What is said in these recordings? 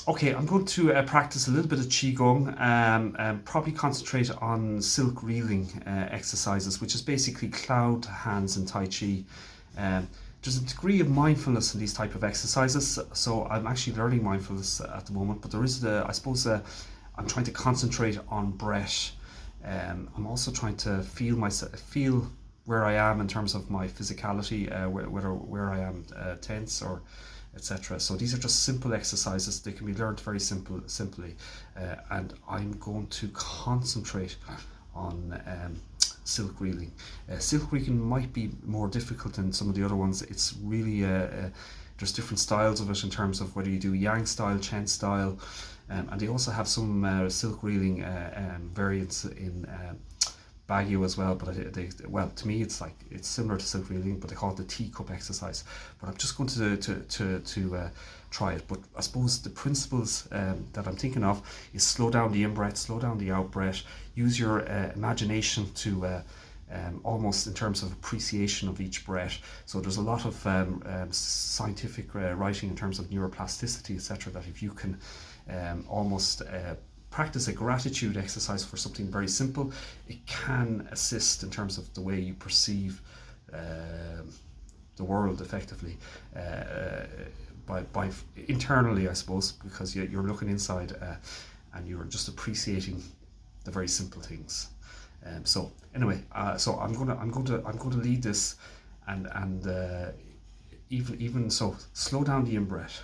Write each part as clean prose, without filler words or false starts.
Okay, I'm going to practice a little bit of Qigong, probably concentrate on silk reeling exercises, which is basically cloud hands and Tai Chi. Um, there's a degree of mindfulness in these type of exercises, so I'm actually learning mindfulness at the moment, but there is I suppose, I'm trying to concentrate on breath. I'm also trying to feel where I am in terms of my physicality, where I am tense or etc. So these are just simple exercises. They can be learned very simply, and I'm going to concentrate on silk reeling. Silk reeling might be more difficult than some of the other ones. It's really there's different styles of it in terms of whether you do yang style, chen style, and they also have some silk reeling variants in Baguio as well, but well, to me it's similar to silk reeling, but they call it the teacup exercise. But I'm just going to try it. But I suppose the principles that I'm thinking of is slow down the in breath, slow down the out breath. Use your imagination to almost in terms of appreciation of each breath. So there's a lot of scientific writing in terms of neuroplasticity, etc. That if you can almost practice a gratitude exercise for something very simple, it can assist in terms of the way you perceive the world effectively, by internally, I suppose, because you're looking inside and you're just appreciating the very simple things. So anyway, so I'm going to lead this, and even so, slow down the in breath.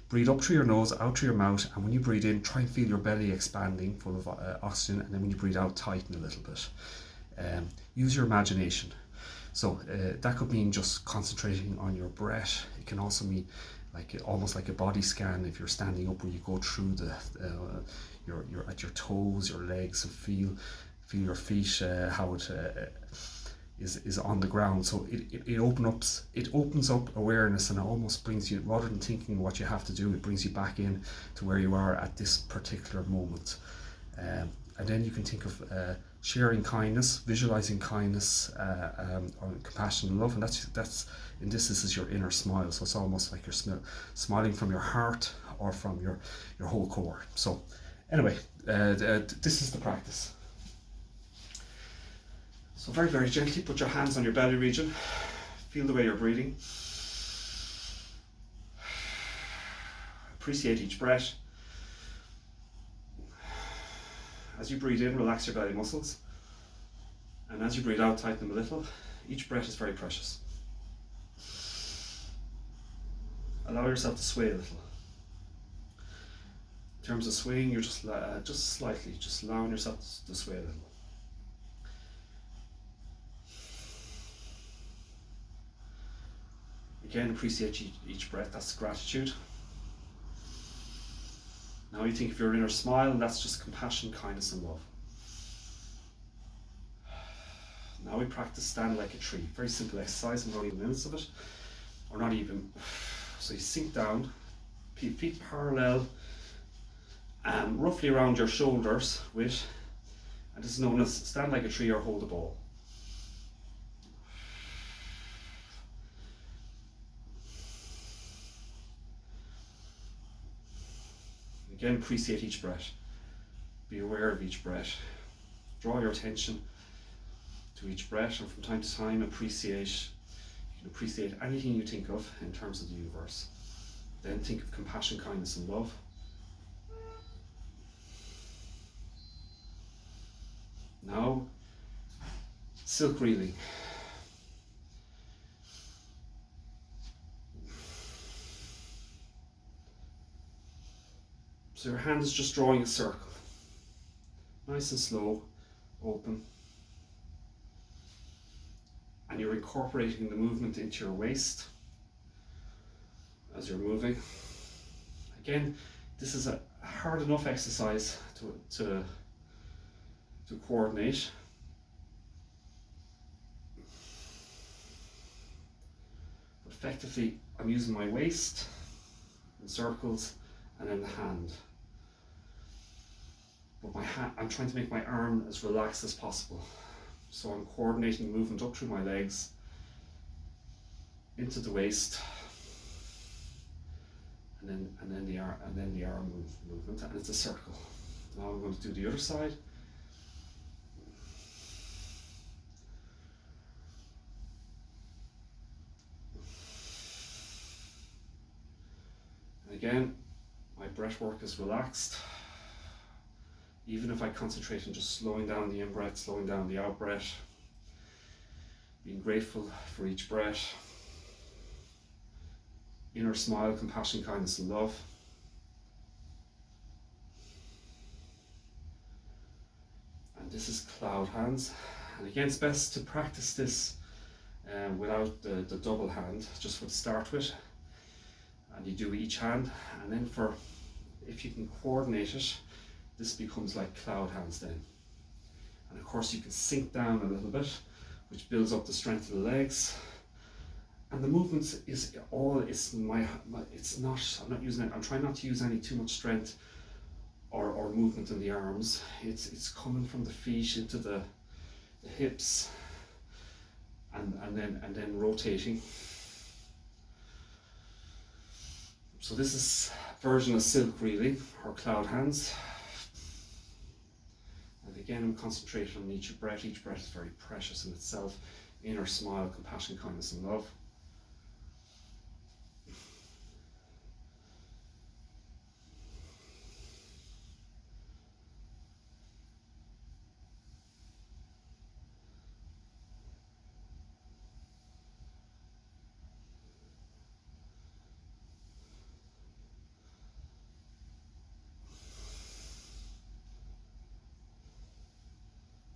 Breathe up through your nose, out through your mouth, and when you breathe in, try and feel your belly expanding, full of oxygen, and then when you breathe out, tighten a little bit. Use your imagination. So that could mean just concentrating on your breath. It can also mean almost like a body scan if you're standing up, where you go through your at your toes, your legs, and feel your feet, how it is on the ground. So it opens up awareness, and it almost brings you, rather than thinking what you have to do, it brings you back in to where you are at this particular moment. And then you can think of sharing kindness, visualizing kindness, or compassion and love, and that's in this is your inner smile. So it's almost like you're smiling from your heart or from your whole core. So anyway, this is the practice. So very, very gently put your hands on your belly region. Feel the way you're breathing. Appreciate each breath. As you breathe in, relax your belly muscles. And as you breathe out, tighten them a little. Each breath is very precious. Allow yourself to sway a little. In terms of swaying, you're just slightly, just allowing yourself to sway a little. Again, appreciate each breath. That's gratitude. Now you think of your inner smile, and that's just compassion, kindness, and love. Now we practice stand like a tree. Very simple exercise, and only minutes of it, or not even. So you sink down, feet parallel, roughly around your shoulders, and this is known as stand like a tree or hold a ball. Again, appreciate each breath. Be aware of each breath. Draw your attention to each breath, and from time to time you can appreciate anything you think of in terms of the universe. Then think of compassion, kindness, and love. Now, silk reeling. So your hand is just drawing a circle. Nice and slow, open. And you're incorporating the movement into your waist as you're moving. Again, this is a hard enough exercise to coordinate. But effectively, I'm using my waist in circles and then the hand. But I'm trying to make my arm as relaxed as possible. So I'm coordinating the movement up through my legs, into the waist, and then the arm movement, and it's a circle. Now I'm going to do the other side. And again, my breath work is relaxed. Even if I concentrate on just slowing down the in-breath, slowing down the out-breath, being grateful for each breath. Inner smile, compassion, kindness, and love. And this is cloud hands. And again, it's best to practice this without the double hand, just for the start with. And you do each hand, and then if you can coordinate it, this becomes like cloud hands then. And of course you can sink down a little bit, which builds up the strength of the legs. And the movement is it's not, I'm not using it, I'm trying not to use any too much strength or movement in the arms. It's coming from the feet into the hips, and then rotating. So this is a version of silk reeling, or cloud hands. And again, I'm concentrating on each breath. Each breath is very precious in itself. Inner smile, compassion, kindness, and love.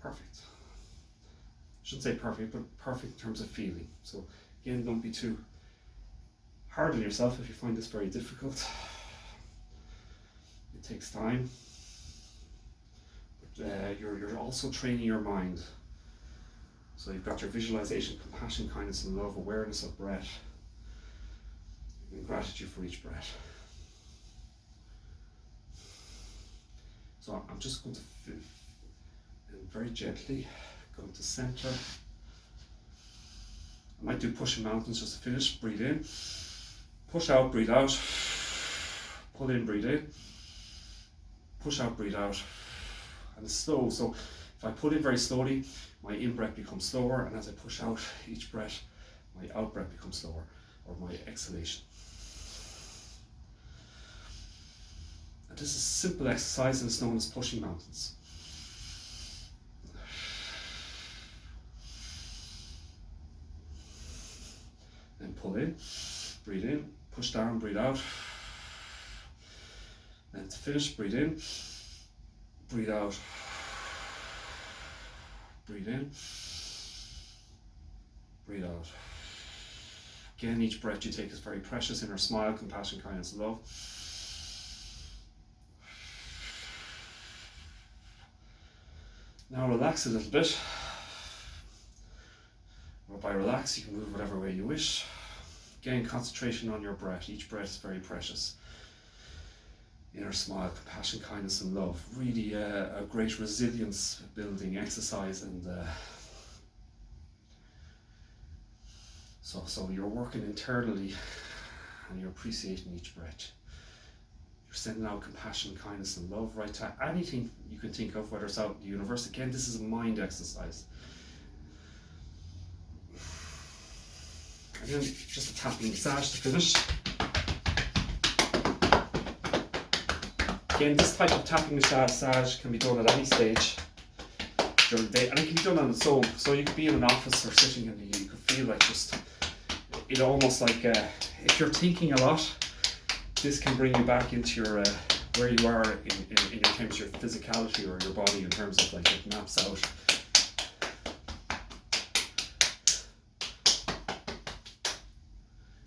Perfect. I shouldn't say perfect, but perfect in terms of feeling. So again, don't be too hard on yourself if you find this very difficult. It takes time. But you're also training your mind. So you've got your visualization, compassion, kindness, and love, awareness of breath, and gratitude for each breath. So I'm just going to very gently going to center. I might do pushing mountains just to finish. Breathe in, push out, breathe out, pull in, breathe in, push out, breathe out, and it's slow. So if I pull in very slowly, my in-breath becomes slower, and as I push out each breath, my out-breath becomes slower, or my exhalation. And this is a simple exercise, and it's known as pushing mountains. Then pull in, breathe in, push down, breathe out. Then to finish, breathe in, breathe out, breathe in, breathe out. Again, each breath you take is very precious. Inner smile, compassion, kindness, and love. Now relax a little bit. Or by relax, you can move whatever way you wish. Again, concentration on your breath. Each breath is very precious. Inner smile, compassion, kindness, and love. Really a great resilience building exercise, and so you're working internally and you're appreciating each breath. You're sending out compassion, kindness, and love right to anything you can think of, whether it's out in the universe. Again, this is a mind exercise. Again, just a tapping massage to finish. Again, this type of tapping massage can be done at any stage during the day, and it can be done on its own. So you could be in an office or sitting, and you could feel like just, it almost like if you're thinking a lot, this can bring you back into your where you are in terms of your physicality or your body, in terms of like it maps out.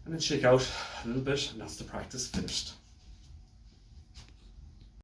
And then shake out a little bit, and that's the practice finished.